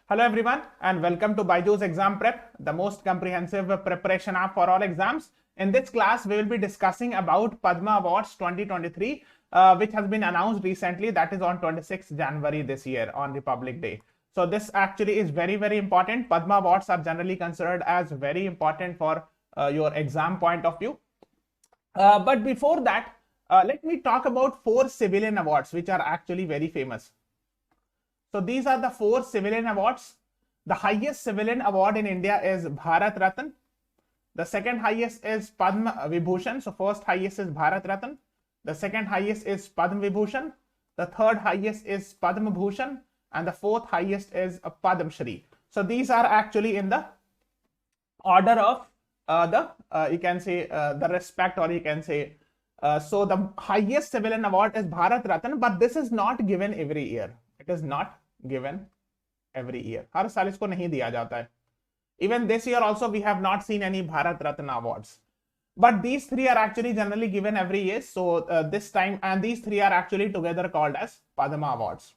Hello everyone and welcome to BYJU'S Exam Prep, the most comprehensive preparation app for all exams. In this class, we will be discussing about Padma Awards 2023, which has been announced recently, that is on 26th January this year on Republic Day. So this actually is very, very important. Padma Awards are generally considered as very important for your exam point of view. But before that, let me talk about 4 civilian awards which are actually very famous. So these are the 4 civilian awards. The highest civilian award in India is Bharat Ratna. The second highest is Padma Vibhushan. So first highest is Bharat Ratna. The second highest is Padma Vibhushan. The third highest is Padma Bhushan. And the fourth highest is Padma Shri. So these are actually in the order of you can say the respect, or you can say so the highest civilian award is Bharat Ratna, but this is not given every year. It is not given every year. हर साल इसको नहीं दिया जाता है. Even this year also we have not seen any Bharat Ratna awards. But these 3 are actually generally given every year. So this time, and these 3 are actually together called as Padma Awards.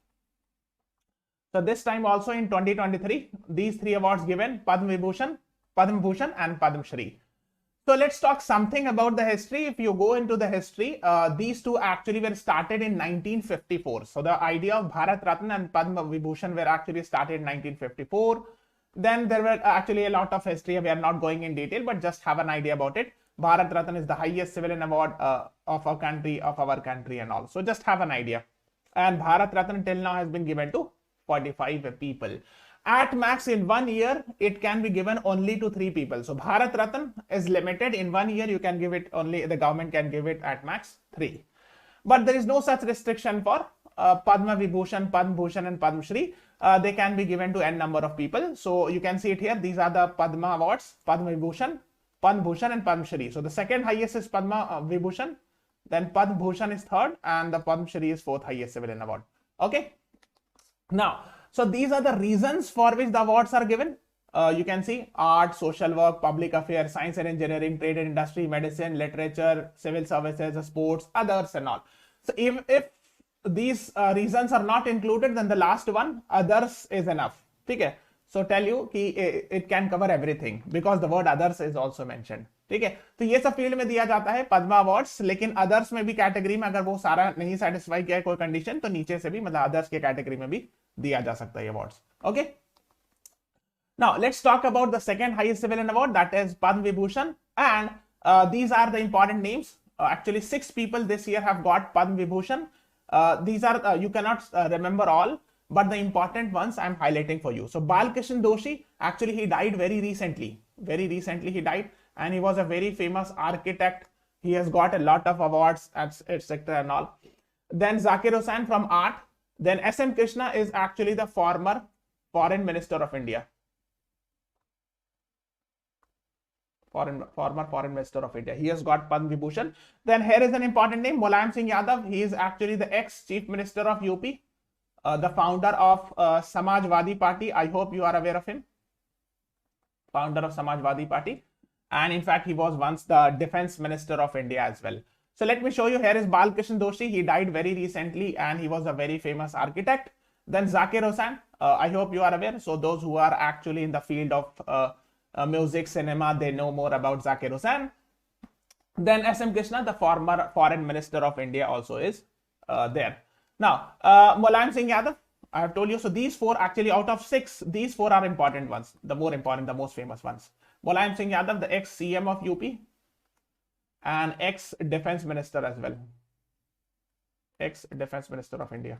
So this time also in 2023, these 3 awards given: Padma Vibhushan, Padma Bhushan and Padma Shri. So let's talk something about the history. If you go into the history, these 2 actually were started in 1954. So the idea of Bharat Ratna and Padma Vibhushan were actually started in 1954. Then there were actually a lot of history. We are not going in detail, but just have an idea about it. Bharat Ratna is the highest civilian award of our country, and all. So just have an idea. And Bharat Ratna till now has been given to 45 people. At max in 1 year, it can be given only to 3 people. So Bharat Ratna is limited. In 1 year, you can give it only, the government can give it at max 3. But there is no such restriction for Padma Vibhushan, Padma Bhushan and Padma Shri. They can be given to n number of people. So you can see it here. These are the Padma Awards: Padma Vibhushan, Padma Bhushan and Padma Shri. So the second highest is Padma Vibhushan. Then Padma Bhushan is third, and the Padma Shri is 4th highest civilian award. Okay. Now, so these are the reasons for which the awards are given. You can see art, social work, public affairs, science and engineering, trade and industry, medicine, literature, civil services, sports, others and all. So if these reasons are not included, then the last one, others, is enough. Okay. So tell you कि it can cover everything because the word others is also mentioned. ठीक है, तो ये सब field में दिया जाता है पद्मा अवार्ड्स, लेकिन अदर्स में भी कैटेगरी में अगर वो सारा नहीं सेटिस्फाई किया है कोई कंडीशन, तो नीचे से भी मतलब अदर्स के कैटेगरी में भी दिया जा सकता है awards. Okay, now let's talk about the second highest civilian award, that is Padma Vibhushan. And these are the important names. Actually 6 people this year have got Padma Vibhushan. These are you cannot remember all, but the important ones I am highlighting for you. So Balkrishan Doshi, actually he died very recently he died, and he was a very famous architect. He has got a lot of awards, etc. and all. Then Zakir Hussain from art. Then S.M. Krishna is actually the former foreign minister of India. Former foreign minister of India. He has got Padma Vibhushan. Then here is an important name, Mulayam Singh Yadav. He is actually the ex-chief minister of UP, the founder of Samajwadi Party. I hope you are aware of him. Founder of Samajwadi Party. And in fact, he was once the defense minister of India as well. So let me show you. Here is Balkrishan Doshi. He died very recently and he was a very famous architect. Then Zakir Hussain. I hope you are aware. So those who are actually in the field of music, cinema, they know more about Zakir Hussain. Then S.M. Krishna, the former foreign minister of India, also is there. Now, Mulayam Singh Yadav, I have told you. So these 4 actually out of 6, these 4 are important ones, the more important, the most famous ones. Mulayam Singh Yadav, the ex-CM of UP and ex-defense minister as well. Ex-defense minister of India.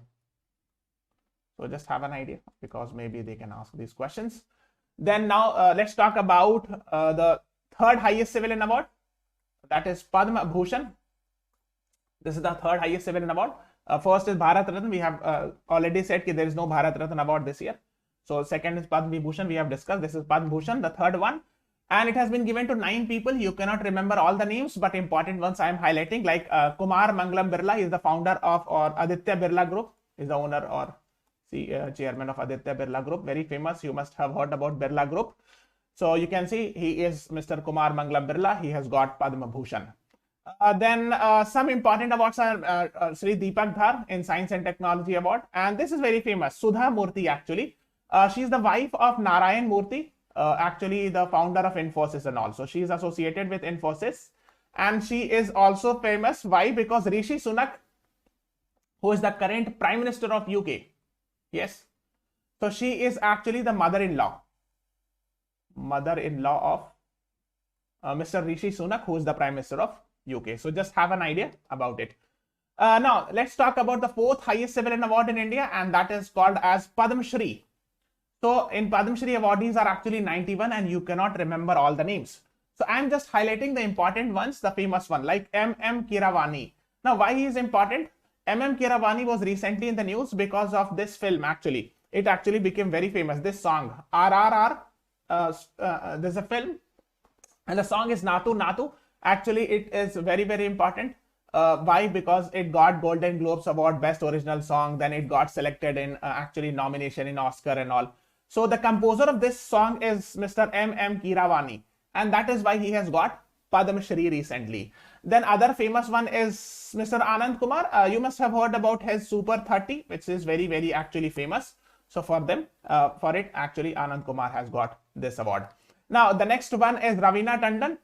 So just have an idea because maybe they can ask these questions. Then now let's talk about the third highest civilian award, that is Padma Bhushan. This is the third highest civilian award. First is Bharat Ratna. We have already said that there is no Bharat Ratna award this year. So second is Padma Vibhushan, we have discussed. This is Padma Bhushan, the third one. And it has been given to 9 people. You cannot remember all the names, but important ones I am highlighting, like Kumar Mangalam Birla. He is the founder of, or Aditya Birla Group, is the owner or chairman of Aditya Birla Group. Very famous. You must have heard about Birla Group. So you can see he is Mr. Kumar Mangalam Birla. He has got Padma Bhushan. Then some important awards are Sri Deepak Dhar in Science and Technology Award. And this is very famous. Sudha Murthy actually. She's the wife of Narayan Murthy, actually the founder of Infosys and all. So she is associated with Infosys, and she is also famous. Why? Because Rishi Sunak, who is the current Prime Minister of UK, yes, so she is actually the mother-in-law of Mr. Rishi Sunak, who is the Prime Minister of UK. So just have an idea about it. Now let's talk about the fourth highest civilian award in India, and that is called as Padma Shri. So in Padma Shri, awardees are actually 91, and you cannot remember all the names. So I'm just highlighting the important ones, the famous one, like M.M. Keeravani. Now why he is important? M.M. Keeravani was recently in the news because of this film. Actually, it actually became very famous. This song RRR, there's a film, and the song is Natu Natu. Actually, it is very, very important. Why? Because it got Golden Globes Award Best Original Song. Then it got selected in actually nomination in Oscar and all. So the composer of this song is Mr. M.M. Keeravani, and that is why he has got Padma Shri recently. Then other famous one is Mr. Anand Kumar. You must have heard about his Super 30, which is very, very actually famous. So for it actually Anand Kumar has got this award. Now the next one is Raveena Tandon.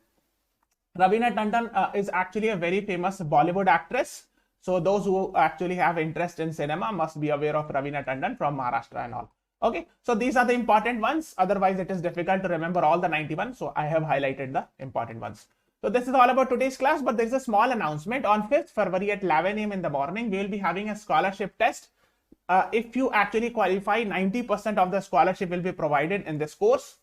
Raveena Tandon is actually a very famous Bollywood actress. So those who actually have interest in cinema must be aware of Raveena Tandon from Maharashtra and all. Okay, so these are the important ones. Otherwise, it is difficult to remember all the 91. So I have highlighted the important ones. So this is all about today's class, but there is a small announcement. On 5th February at 11 a.m. in the morning, we will be having a scholarship test. If you actually qualify, 90% of the scholarship will be provided in this course.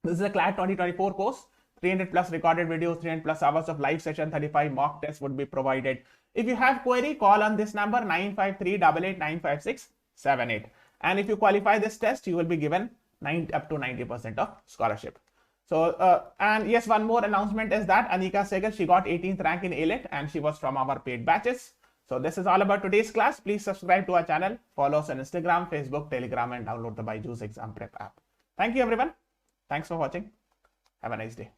This is a CLAT 2024 course. 300 plus recorded videos, 300 plus hours of live session, 35 mock tests would be provided. If you have query, call on this number 953889568. And if you qualify this test, you will be given up to 90% of scholarship. So, and yes, one more announcement is that Anika Segal, she got 18th rank in ALET, and she was from our paid batches. So this is all about today's class. Please subscribe to our channel, follow us on Instagram, Facebook, Telegram, and download the BYJU'S Exam Prep app. Thank you, everyone. Thanks for watching. Have a nice day.